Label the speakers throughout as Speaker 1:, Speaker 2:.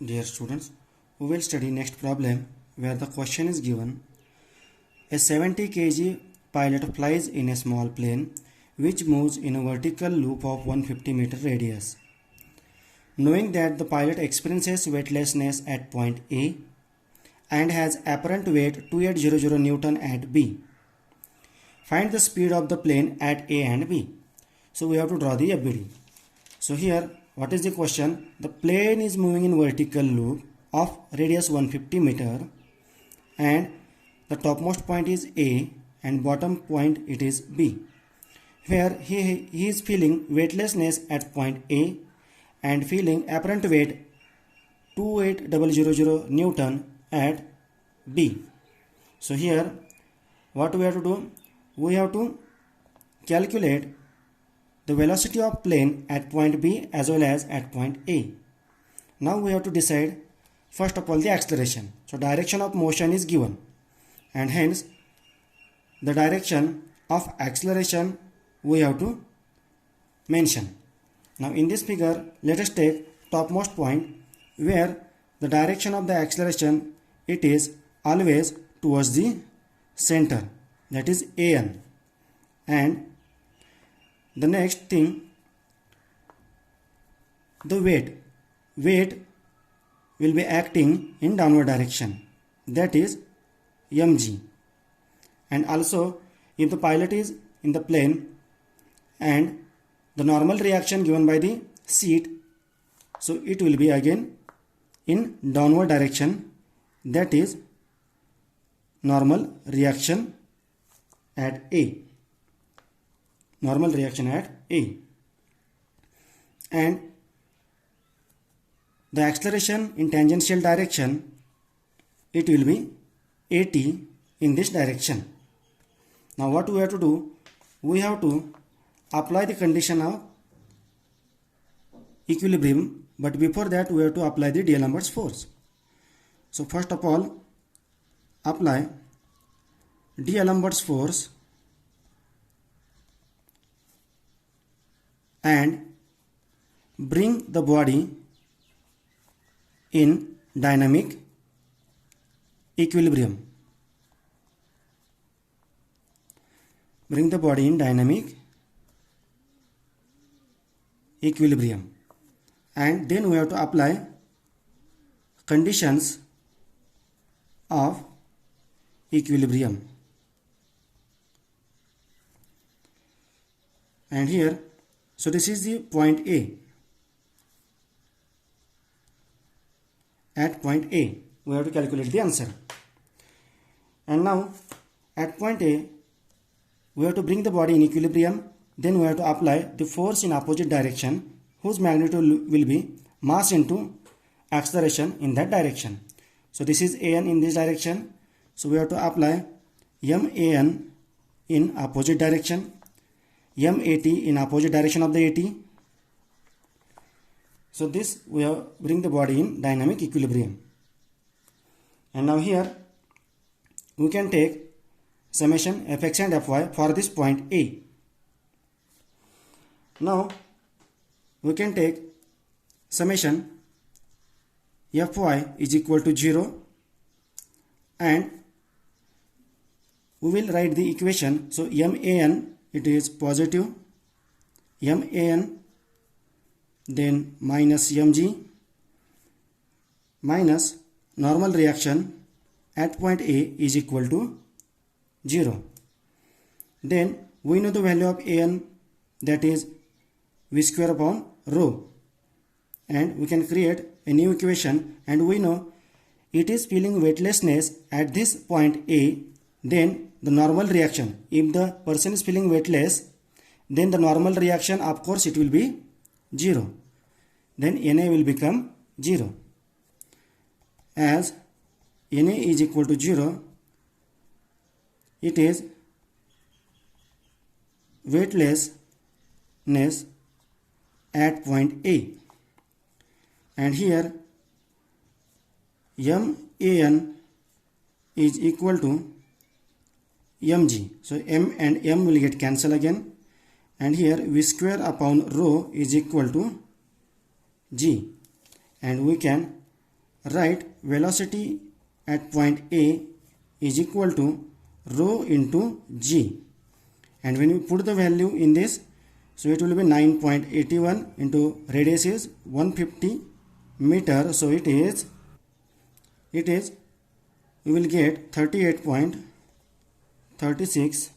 Speaker 1: Dear students, we will study next problem where the question is given. A 70 kg pilot flies in a small plane which moves in a vertical loop of 150 meter radius. Knowing that the pilot experiences weightlessness at point A and has apparent weight 2800 Newton at B. Find the speed of the plane at A and B. So we have to draw the FBD. So here what is the question? The plane is moving in vertical loop of radius 150 meter and the topmost point is A and bottom point it is B, where he is feeling weightlessness at point A and feeling apparent weight 28000 Newton at B. So here what we have to do? We have to calculate the velocity of plane at point B as well as at point A. Now we have to decide first of all the acceleration. So direction of motion is given and hence the direction of acceleration we have to mention. Now in this figure let us take topmost point where the direction of the acceleration it is always towards the center, that is AN, and the next thing, the weight will be acting in downward direction, that is mg. And also if the pilot is in the plane and the normal reaction given by the seat, so it will be again in downward direction, that is normal reaction at A. Normal reaction at A. And the acceleration in tangential direction, it will be AT in this direction. Now what we have to do? We have to apply the condition of equilibrium, but before that we have to apply the D'Alembert's force. So first of all apply D'Alembert's force and bring the body in dynamic equilibrium. Bring the body in dynamic equilibrium. And then we have to apply conditions of equilibrium. And here, so this is the point A. At point A, we have to calculate the answer. And now, at point A, we have to bring the body in equilibrium. Then we have to apply the force in opposite direction, whose magnitude will be mass into acceleration in that direction. So this is AN in this direction. So we have to apply MAN in opposite direction, MAT in opposite direction of the AT. So this we have bring the body in dynamic equilibrium. And now here we can take summation Fx and Fy for this point A. Now we can take summation Fy is equal to 0 and we will write the equation. So MAN it is positive, MAN then minus mg minus normal reaction at point A is equal to 0. Then we know the value of An, that is v square upon rho, and we can create a new equation, and we know it is feeling weightlessness at this point A. Then the normal reaction, if the person is feeling weightless, then the normal reaction of course it will be 0. Then Na will become 0. As Na is equal to 0, it is weightlessness at point A. And here MAN is equal to mg. So m and m will get cancelled again, and here v square upon rho is equal to g, and we can write velocity at point A is equal to rho into g, and when you put the value in this, so it will be 9.81 into radius is 150 meter, so it is you will get 38.36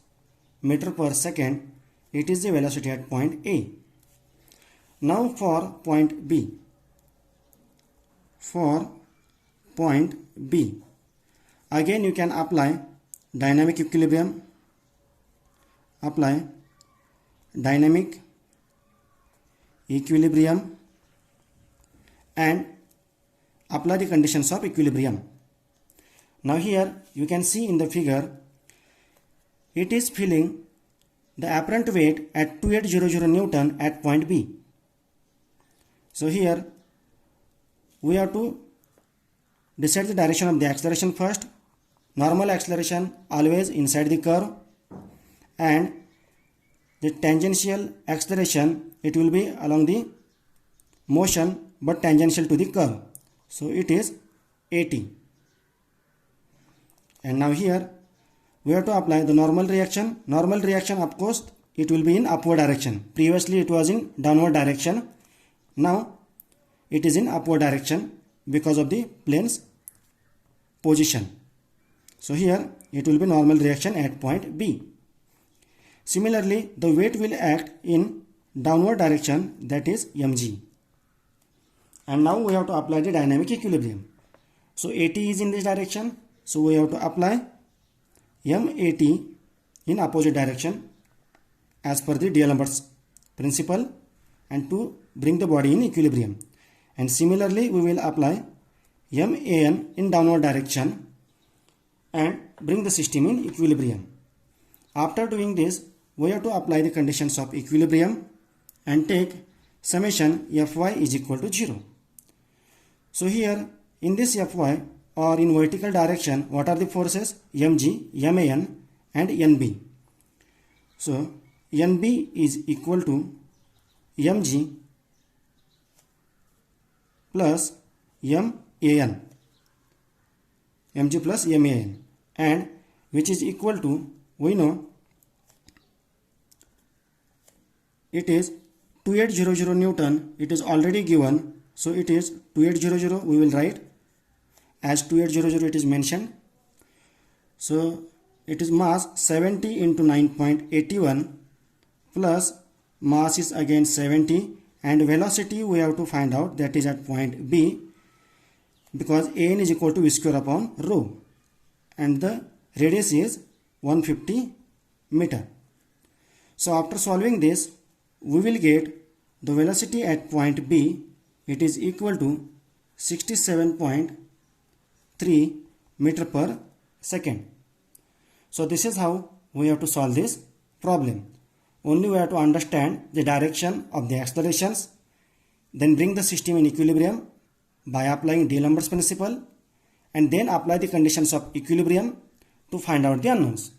Speaker 1: meter per second. It is the velocity at point A. Now for point B. For point B, again you can apply dynamic equilibrium. Apply dynamic equilibrium and apply the conditions of equilibrium. Now here you can see in the figure, it is feeling the apparent weight at 2800 Newton at point B. So here we have to decide the direction of the acceleration first. Normal acceleration always inside the curve, and the tangential acceleration, it will be along the motion but tangential to the curve. So it is at. And now here we have to apply the normal reaction. Normal reaction, of course, it will be in upward direction. Previously it was in downward direction. Now it is in upward direction because of the plane's position. So here it will be normal reaction at point B. Similarly, the weight will act in downward direction, that is mg. And now we have to apply the dynamic equilibrium. So at is in this direction, so we have to apply mat in opposite direction as per the D'Alembert's principle, and to bring the body in equilibrium. And similarly we will apply man in downward direction and bring the system in equilibrium. After doing this, we have to apply the conditions of equilibrium and take summation fy is equal to 0. So here in this fy, or in vertical direction, what are the forces? mg, man and nb. So nb is equal to mg plus man, mg plus man, and which is equal to, we know it is 2800 Newton. It is already given, so it is 2800. We will write as 2800, it is mentioned. So it is mass 70 into 9.81 plus mass is again 70, and velocity we have to find out, that is at point B, because an is equal to v square upon rho, and the radius is 150 meter. So after solving this, we will get the velocity at point B, it is equal to 67.3 meter per second. So this is how we have to solve this problem. Only we have to understand the direction of the accelerations, then bring the system in equilibrium by applying D'Alembert's principle, and then apply the conditions of equilibrium to find out the unknowns.